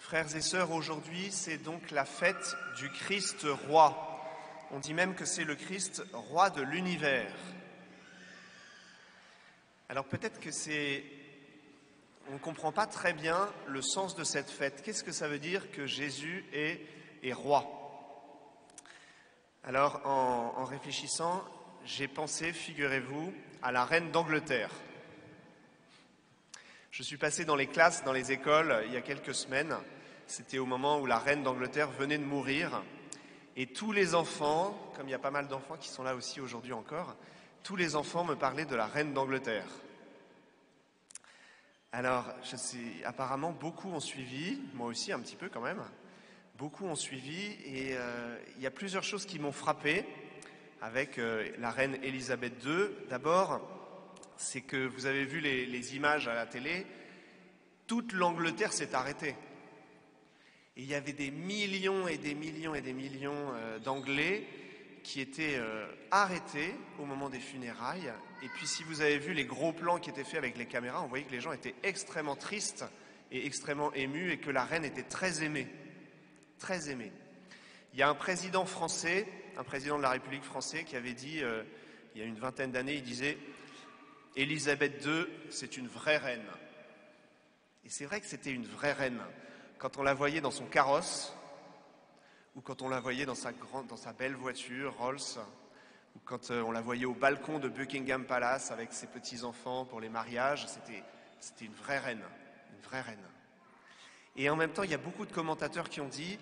Frères et sœurs, aujourd'hui, c'est donc la fête du Christ roi. On dit même que c'est le Christ roi de l'univers. Alors peut-être que on ne comprend pas très bien le sens de cette fête. Qu'est-ce que ça veut dire que Jésus est roi? Alors en réfléchissant, j'ai pensé, figurez-vous, à la reine d'Angleterre. Je suis passé dans les classes, dans les écoles, il y a quelques semaines. C'était au moment où la reine d'Angleterre venait de mourir. Et tous les enfants, comme il y a pas mal d'enfants qui sont là aussi aujourd'hui encore, tous les enfants me parlaient de la reine d'Angleterre. Alors, apparemment, beaucoup ont suivi, moi aussi un petit peu quand même, beaucoup ont suivi. Et il y a plusieurs choses qui m'ont frappé avec la reine Élisabeth II. D'abord, c'est que vous avez vu les images à la télé, toute l'Angleterre s'est arrêtée. Et il y avait des millions et des millions et des millions d'Anglais qui étaient arrêtés au moment des funérailles. Et puis si vous avez vu les gros plans qui étaient faits avec les caméras, on voyait que les gens étaient extrêmement tristes et extrêmement émus et que la reine était très aimée. Très aimée. Il y a un président français, un président de la République française qui avait dit, il y a une vingtaine d'années, il disait « Élisabeth II, c'est une vraie reine ». Et c'est vrai que c'était une vraie reine. Quand on la voyait dans son carrosse, ou quand on la voyait dans sa belle voiture, Rolls, ou quand on la voyait au balcon de Buckingham Palace avec ses petits-enfants pour les mariages, c'était une vraie reine, une vraie reine. Et en même temps, il y a beaucoup de commentateurs qui ont dit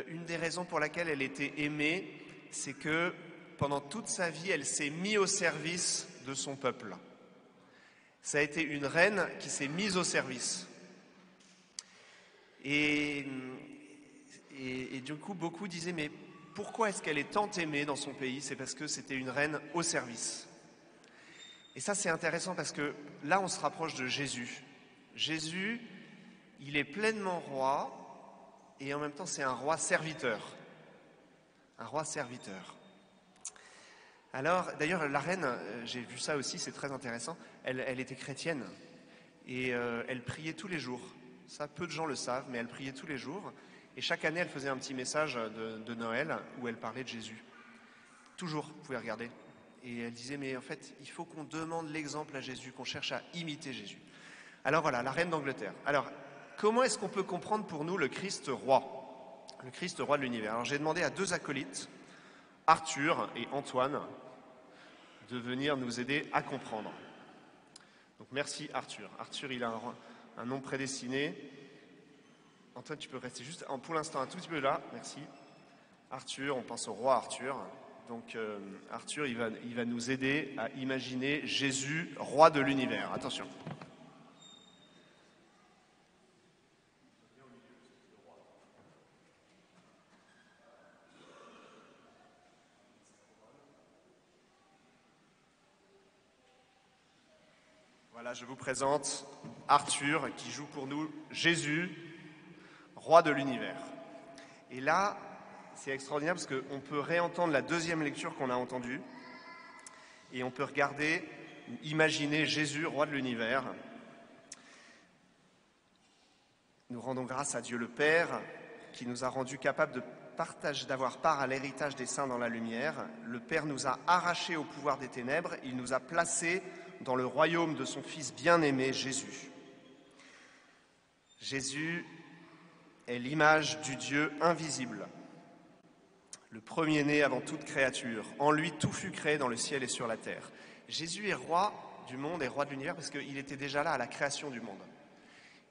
une des raisons pour laquelle elle était aimée, c'est que pendant toute sa vie, elle s'est mise au service de son peuple. Ça a été une reine qui s'est mise au service. Et du coup, beaucoup disaient, mais pourquoi est-ce qu'elle est tant aimée dans son pays? C'est parce que c'était une reine au service. Et ça, c'est intéressant parce que là, on se rapproche de Jésus. Jésus, il est pleinement roi et en même temps, c'est un roi serviteur. Un roi serviteur. Alors, d'ailleurs, la reine, j'ai vu ça aussi, c'est très intéressant, elle était chrétienne et elle priait tous les jours. Ça, peu de gens le savent, mais elle priait tous les jours. Et chaque année, elle faisait un petit message de Noël où elle parlait de Jésus. Toujours, vous pouvez regarder. Et elle disait, mais en fait, il faut qu'on demande l'exemple à Jésus, qu'on cherche à imiter Jésus. Alors voilà, la reine d'Angleterre. Alors, comment est-ce qu'on peut comprendre pour nous le Christ roi? Le Christ roi de l'univers. Alors, j'ai demandé à deux acolytes, Arthur et Antoine, de venir nous aider à comprendre. Donc, merci Arthur. Arthur, il a un nom prédestiné. Antoine, tu peux rester juste pour l'instant un tout petit peu là, merci. Arthur, on pense au roi Arthur. Donc Arthur, il va nous aider à imaginer Jésus, roi de l'univers. Attention. Voilà, je vous présente Arthur qui joue pour nous Jésus, roi de l'univers. Et là, c'est extraordinaire parce qu'on peut réentendre la deuxième lecture qu'on a entendue et on peut regarder ou imaginer Jésus, roi de l'univers. Nous rendons grâce à Dieu le Père qui nous a rendus capables d'avoir part à l'héritage des saints dans la lumière. Le Père nous a arrachés au pouvoir des ténèbres, il nous a placés dans le royaume de son Fils bien-aimé, Jésus. Jésus est l'image du Dieu invisible, le premier-né avant toute créature. En lui, tout fut créé dans le ciel et sur la terre. Jésus est roi du monde et roi de l'univers parce qu'il était déjà là à la création du monde.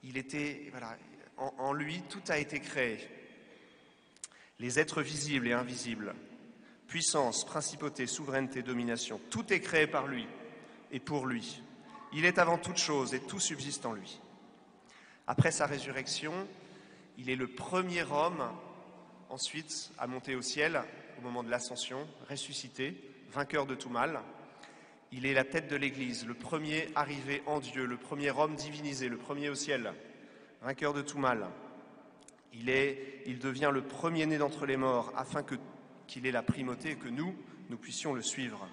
Il était, voilà, en lui, tout a été créé. Les êtres visibles et invisibles, puissance, principauté, souveraineté, domination, tout est créé par lui et pour lui. Il est avant toute chose et tout subsiste en lui. Après sa résurrection, il est le premier homme, ensuite, à monter au ciel au moment de l'ascension, ressuscité, vainqueur de tout mal. Il est la tête de l'Église, le premier arrivé en Dieu, le premier homme divinisé, le premier au ciel, vainqueur de tout mal. Il devient le premier-né d'entre les morts afin qu'il ait la primauté et que nous puissions le suivre.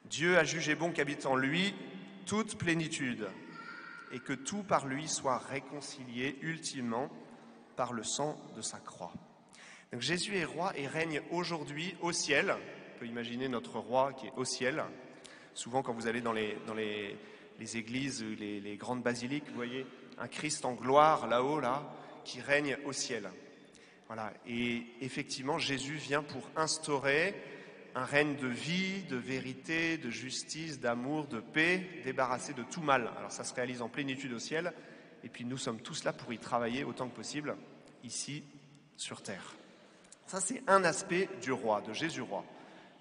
Dieu a jugé bon qu'habite en lui toute plénitude et que tout par lui soit réconcilié ultimement par le sang de sa croix. Donc Jésus est roi et règne aujourd'hui au ciel. On peut imaginer notre roi qui est au ciel. Souvent, quand vous allez dans les églises, les grandes basiliques, vous voyez un Christ en gloire là-haut, là, qui règne au ciel. Voilà. Et effectivement, Jésus vient pour instaurer un règne de vie, de vérité, de justice, d'amour, de paix, débarrassé de tout mal. Alors ça se réalise en plénitude au ciel, et puis nous sommes tous là pour y travailler autant que possible, ici, sur terre. Ça, c'est un aspect du roi, de Jésus roi.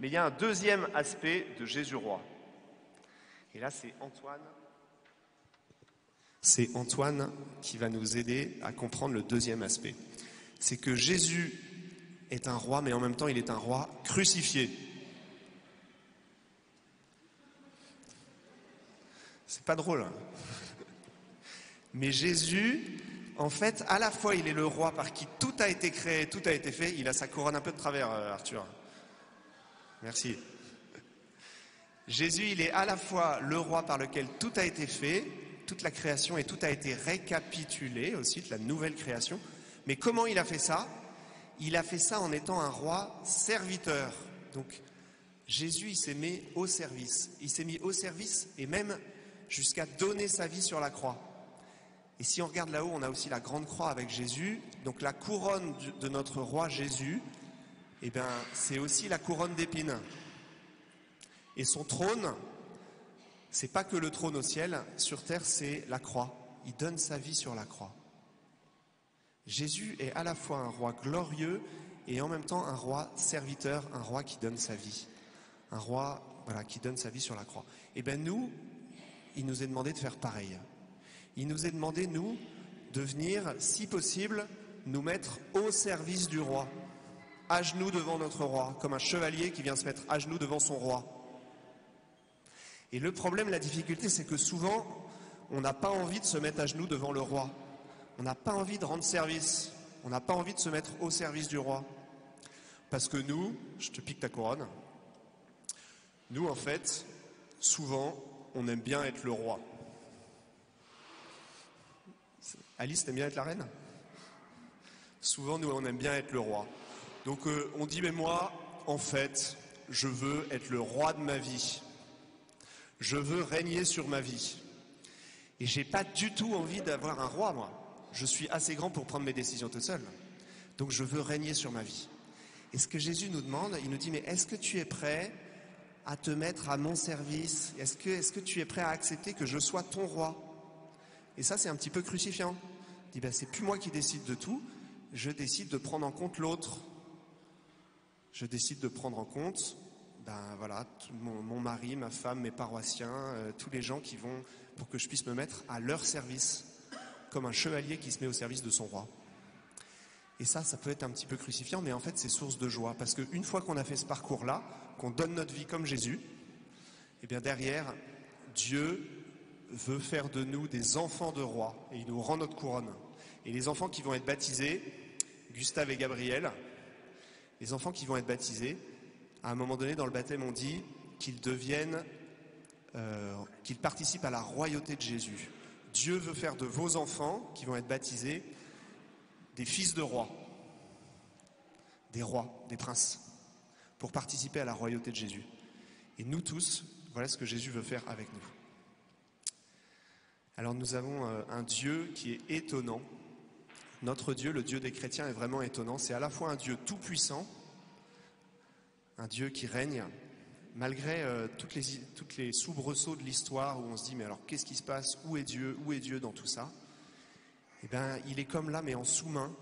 Mais il y a un deuxième aspect de Jésus roi. Et là, c'est Antoine. C'est Antoine qui va nous aider à comprendre le deuxième aspect. C'est que Jésus est un roi, mais en même temps, il est un roi crucifié. C'est pas drôle, hein. Mais Jésus, en fait, à la fois, il est le roi par qui tout a été créé, tout a été fait. Il a sa couronne un peu de travers, Arthur. Merci. Jésus, il est à la fois le roi par lequel tout a été fait, toute la création, et tout a été récapitulé aussi, de la nouvelle création. Mais comment il a fait ça ? Il a fait ça en étant un roi serviteur. Donc, Jésus, il s'est mis au service. Il s'est mis au service et même jusqu'à donner sa vie sur la croix. Et si on regarde là-haut, on a aussi la grande croix avec Jésus. Donc, la couronne de notre roi Jésus, eh bien, c'est aussi la couronne d'épines. Et son trône, c'est pas que le trône au ciel, sur terre, c'est la croix. Il donne sa vie sur la croix. Jésus est à la fois un roi glorieux et en même temps un roi serviteur, un roi qui donne sa vie. Un roi, voilà, qui donne sa vie sur la croix. Et bien nous, il nous est demandé de faire pareil. Il nous est demandé, nous, de venir, si possible, nous mettre au service du roi. À genoux devant notre roi, comme un chevalier qui vient se mettre à genoux devant son roi. Et le problème, la difficulté, c'est que souvent, on n'a pas envie de se mettre à genoux devant le roi. On n'a pas envie de rendre service. On n'a pas envie de se mettre au service du roi. Parce que nous, je te pique ta couronne, nous, en fait, souvent, on aime bien être le roi. Alice, t'aimes bien être la reine ? Souvent, nous, on aime bien être le roi. Donc, on dit, mais moi, en fait, je veux être le roi de ma vie. Je veux régner sur ma vie. Et j'ai pas du tout envie d'avoir un roi, moi. Je suis assez grand pour prendre mes décisions tout seul. Donc je veux régner sur ma vie. Et ce que Jésus nous demande, il nous dit, mais est-ce que tu es prêt à te mettre à mon service ? Est-ce que tu es prêt à accepter que je sois ton roi ? Et ça, c'est un petit peu crucifiant. Il dit, ben, c'est plus moi qui décide de tout, je décide de prendre en compte l'autre. Je décide de prendre en compte voilà, mon mari, ma femme, mes paroissiens, tous les gens qui vont, pour que je puisse me mettre à leur service, comme un chevalier qui se met au service de son roi. Et ça peut être un petit peu crucifiant, mais en fait c'est source de joie, parce qu'une fois qu'on a fait ce parcours-là, qu'on donne notre vie comme Jésus, et bien derrière, Dieu veut faire de nous des enfants de roi, et il nous rend notre couronne. Et les enfants qui vont être baptisés, Gustave et Gabriel, les enfants qui vont être baptisés, à un moment donné dans le baptême on dit qu'ils qu'ils participent à la royauté de Jésus. Dieu veut faire de vos enfants qui vont être baptisés des fils de rois, des rois, des princes, pour participer à la royauté de Jésus. Et nous tous, voilà ce que Jésus veut faire avec nous. Alors nous avons un Dieu qui est étonnant. Notre Dieu, le Dieu des chrétiens, est vraiment étonnant. C'est à la fois un Dieu tout-puissant, un Dieu qui règne, malgré toutes les soubresauts de l'histoire où on se dit, mais alors qu'est-ce qui se passe ? Où est Dieu dans tout ça ? Eh bien, il est comme là, mais en sous-main.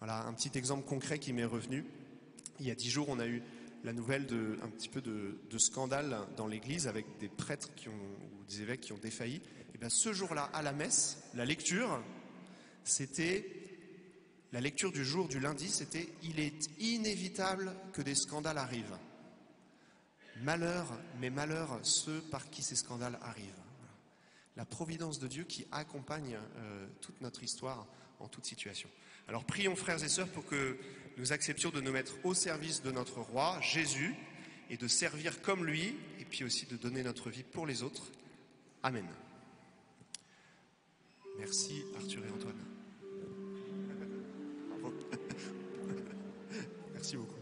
Voilà, un petit exemple concret qui m'est revenu. Il y a 10 jours, on a eu la nouvelle un petit peu de scandale dans l'église avec des prêtres ou des évêques qui ont défailli. Eh bien, ce jour-là, à la messe, la lecture du jour du lundi, c'était « Il est inévitable que des scandales arrivent. Malheur, mais malheur ceux par qui ces scandales arrivent. » La providence de Dieu qui accompagne toute notre histoire en toute situation. Alors prions frères et sœurs pour que nous acceptions de nous mettre au service de notre roi, Jésus, et de servir comme lui, et puis aussi de donner notre vie pour les autres. Amen. Merci Arthur et Antoine. Merci beaucoup.